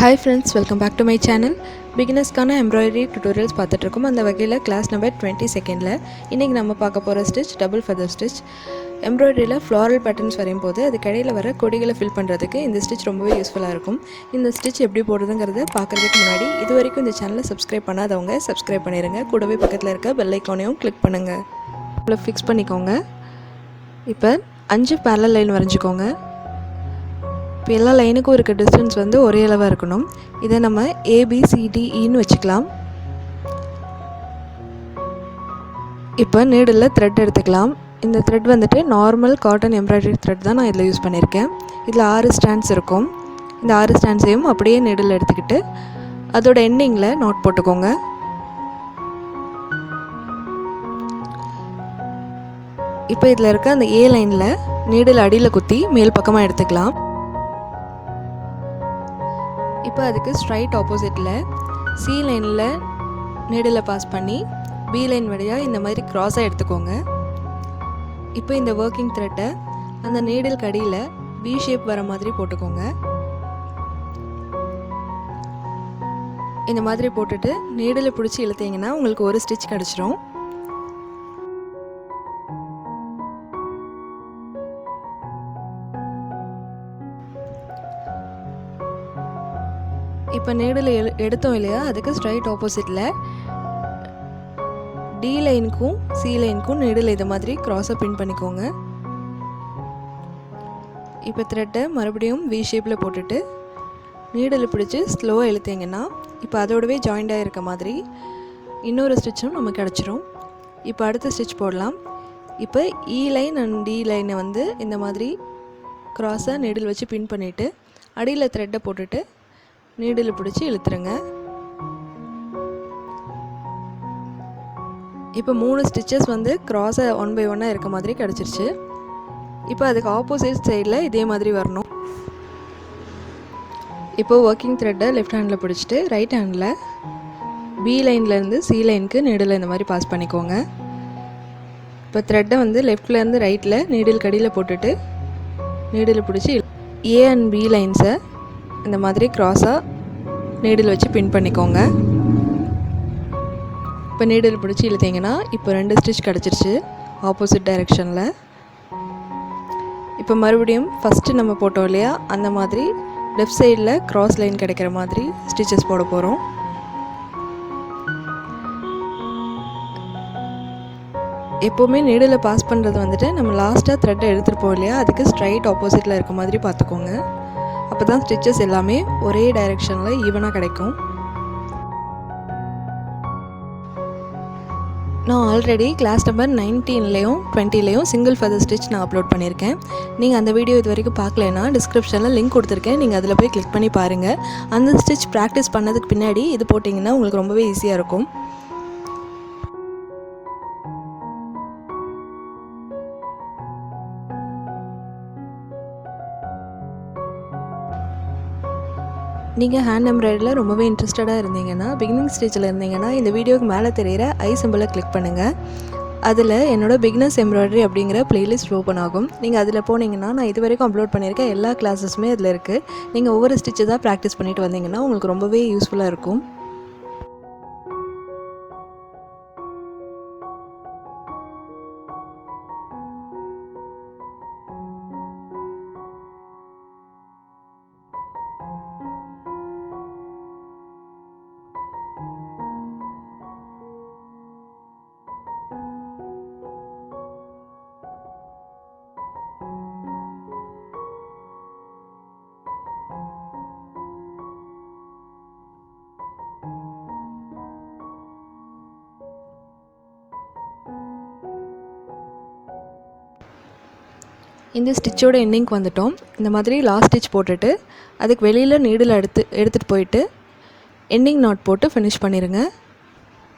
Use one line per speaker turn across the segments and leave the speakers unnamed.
Hi friends, welcome back to my channel. Beginnerskana embroidery tutorials பார்த்துட்டு அந்த வகையில் class number 22ல இன்னைக்கு நம்ம பார்க்க போற ஸ்டிட்ச் டபுள் ஃபெதர் ஸ்டிட்ச். எம்ப்ராய்டரியில ஃப்ளாரல் பேட்டர்ன்ஸ் வரையும்போது அதுக்கு இடையில வர கொடிகளை ஃபில் பண்றதுக்கு இந்த ஸ்டிட்ச் ரொம்பவே யூஸ்ஃபுல்லா இருக்கும். இந்த ஸ்டிட்ச் எப்படி போடுறதுங்கறத பார்க்கிறதுக்கு முன்னாடி இதுவரைக்கும் இந்த சேனலை சப்ஸ்கிரைப் பண்ணாதவங்க சப்ஸ்கிரைப் பண்ணிருங்க. கூடவே பக்கத்துல இருக்க பெல் ஐகானையும் கிளிக் பண்ணுங்க. இவ்வளவு ஃபிக்ஸ் பண்ணிக்கோங்க. இப்போ 5 parallel லைன் வரைஞ்சுக்கோங்க. இப்போ எல்லா லைனுக்கும் இருக்க டிஸ்டன்ஸ் வந்து ஒரே அளவாக இருக்கணும். இதை நம்ம ABCDEன்னு வச்சுக்கலாம். இப்போ நீடில் த்ரெட் எடுத்துக்கலாம். இந்த த்ரெட் வந்துட்டு நார்மல் காட்டன் எம்ப்ராய்டரி த்ரெட் தான் நான் இதில் யூஸ் பண்ணியிருக்கேன். இதில் 6 ஸ்டாண்ட்ஸ் இருக்கும். இந்த 6 ஸ்டாண்ட்ஸையும் அப்படியே நீடில் எடுத்துக்கிட்டு அதோட எண்டிங்கில் நாட் போட்டுக்கோங்க. இப்போ இதில் இருக்க அந்த A லைனில் நீடில் அடியில் குத்தி மேல் பக்கமாக எடுத்துக்கலாம். இப்போ அதுக்கு ஸ்ட்ரைட் ஆப்போசிட்டில் C லைனில் நீடில் பாஸ் பண்ணி B லைன் வழியாக இந்த மாதிரி க்ராஸாக எடுத்துக்கோங்க. இப்போ இந்த ஒர்க்கிங் த்ரெட்டை அந்த நீடில் கடியில் V ஷேப் வர மாதிரி போட்டுக்கோங்க. இந்த மாதிரி போட்டுட்டு நீடில் பிடிச்சி இழுத்தீங்கன்னா உங்களுக்கு ஒரு ஸ்டிச் கிடச்சிரும். இப்போ நீடில் எடுத்தோம் இல்லையா, அதுக்கு ஸ்ட்ரைட் ஆப்போசிட்டில் D லைனுக்கும் C லைனுக்கும் நீடில் இது மாதிரி க்ராஸை பின் பண்ணிக்கோங்க. இப்போ த்ரெட்டை மறுபடியும் V ஷேப்பில் போட்டுட்டு நீடில் பிடிச்சி ஸ்லோவாக இழுத்தீங்கன்னா இப்போ அதோடவே ஜாயிண்டாக இருக்க மாதிரி இன்னொரு ஸ்டிச்சும் நமக்கு கிடச்சிரும். இப்போ அடுத்த ஸ்டிச் போடலாம். இப்போ E லைன் அண்ட் D லைனை வந்து இந்த மாதிரி க்ராஸை நீடில் வச்சு பின் பண்ணிவிட்டு அடியில் த்ரெட்டை போட்டுட்டு நீடில் பிடிச்சி இழுத்துருங்க. இப்போ 3 ஸ்டிச்சஸ் வந்து க்ராஸை 1 by 1 இருக்க மாதிரி கிடச்சிருச்சு. இப்போ அதுக்கு ஆப்போசிட் சைடில் இதே மாதிரி வரணும். இப்போ ஒர்க்கிங் த்ரெட்டை லெஃப்ட் ஹேண்டில் பிடிச்சிட்டு ரைட் ஹேண்டில் B லைன்லேருந்து C லைனுக்கு நீடில் இந்த மாதிரி பாஸ் பண்ணிக்கோங்க. இப்போ த்ரெட்டை வந்து லெஃப்ட்லேருந்து ரைட்டில் நீடில் கடியில் போட்டுட்டு நீடில் பிடிச்சி A அண்ட் B லைன்ஸை இந்த மாதிரி க்ராஸாக நீடில் வச்சு பின் பண்ணிக்கோங்க. இப்போ நீடில் பிடிச்சி இழுத்தீங்கன்னா இப்போ 2 ஸ்டிச் கிடச்சிருச்சு ஆப்போசிட் டைரெக்ஷனில். இப்போ மறுபடியும் ஃபஸ்ட்டு நம்ம போட்டோம் இல்லையா, அந்த மாதிரி லெஃப்ட் சைடில் க்ராஸ் லைன் கிடைக்கிற மாதிரி ஸ்டிச்சஸ் போட போகிறோம். எப்போவுமே நீடில் பாஸ் பண்ணுறது வந்துட்டு நம்ம லாஸ்ட்டாக த்ரெட்டை எடுத்துகிட்டு இல்லையா, அதுக்கு ஸ்ட்ரைட் ஆப்போசிட்டில் இருக்க மாதிரி பார்த்துக்கோங்க. அப்போ தான் ஸ்டிச்சஸ் எல்லாமே ஒரே டைரெக்ஷனில் ஈவனாக கிடைக்கும். நான் ஆல்ரெடி கிளாஸ் நம்பர் 19லேயும் 20லேயும் சிங்கிள் ஃபெதர் ஸ்டிச் நான் அப்லோட் பண்ணியிருக்கேன். நீங்கள் அந்த வீடியோ இது வரைக்கும் பார்க்கலன்னா டிஸ்கிரிப்ஷனில் லிங்க் கொடுத்துருக்கேன். நீங்கள் அதில் போய் கிளிக் பண்ணி பாருங்கள். அந்த ஸ்டிச் ப்ராக்டிஸ் பண்ணதுக்கு பின்னாடி இது போட்டிங்கன்னா உங்களுக்கு ரொம்பவே ஈஸியாக இருக்கும். நீங்கள் ஹேண்ட் எம்ப்ராய்டரியில் ரொம்பவே இன்ட்ரெஸ்டடாக இருந்தீங்கன்னா, பிகினிங் ஸ்டேஜில் இருந்தீங்கன்னா இந்த வீடியோக்கு மேலே தெரிகிற ஐ சிம்பிளை கிளிக் பண்ணுங்கள். அதில் என்னோடய பிகினர்ஸ் எம்ப்ராய்டரி அப்படிங்கிற பிளேலிஸ்ட் ஓப்பன் ஆகும். நீங்கள் அதில் போனீங்கன்னா நான் இது வரைக்கும் அப்லோட் பண்ணியிருக்கேன் எல்லா கிளாஸஸுமே அதில் இருக்குது. நீங்கள் ஒவ்வொரு ஸ்டிச்சு தான் ப்ராக்டிஸ் பண்ணிட்டு வந்தீங்கன்னா உங்களுக்கு ரொம்பவே யூஸ்ஃபுல்லாக இருக்கும். இந்த ஸ்டிச்சோட எண்டிங்க்கு வந்துட்டோம். இந்த மாதிரி லாஸ்ட் ஸ்டிச் போட்டுட்டு அதுக்கு வெளியில் நீடில் எடுத்துகிட்டு போயிட்டு எண்டிங் நாட் போட்டு ஃபினிஷ் பண்ணிடுங்க.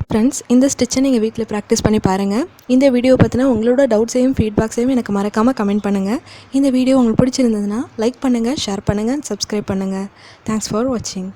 ஃப்ரெண்ட்ஸ், இந்த ஸ்டிச்சை நீங்கள் வீட்டில் ப்ராக்டிஸ் பண்ணி பாருங்கள். இந்த வீடியோ பற்றின உங்களோட டவுட்ஸையும் ஃபீட்பேக்ஸையும் எனக்கு மறக்காமல் கமெண்ட் பண்ணுங்கள். இந்த வீடியோ உங்களுக்கு பிடிச்சிருந்ததுன்னா லைக் பண்ணுங்கள், ஷேர் பண்ணுங்கள், சப்ஸ்கிரைப் பண்ணுங்கள். தேங்க்ஸ் ஃபார் வாட்சிங்.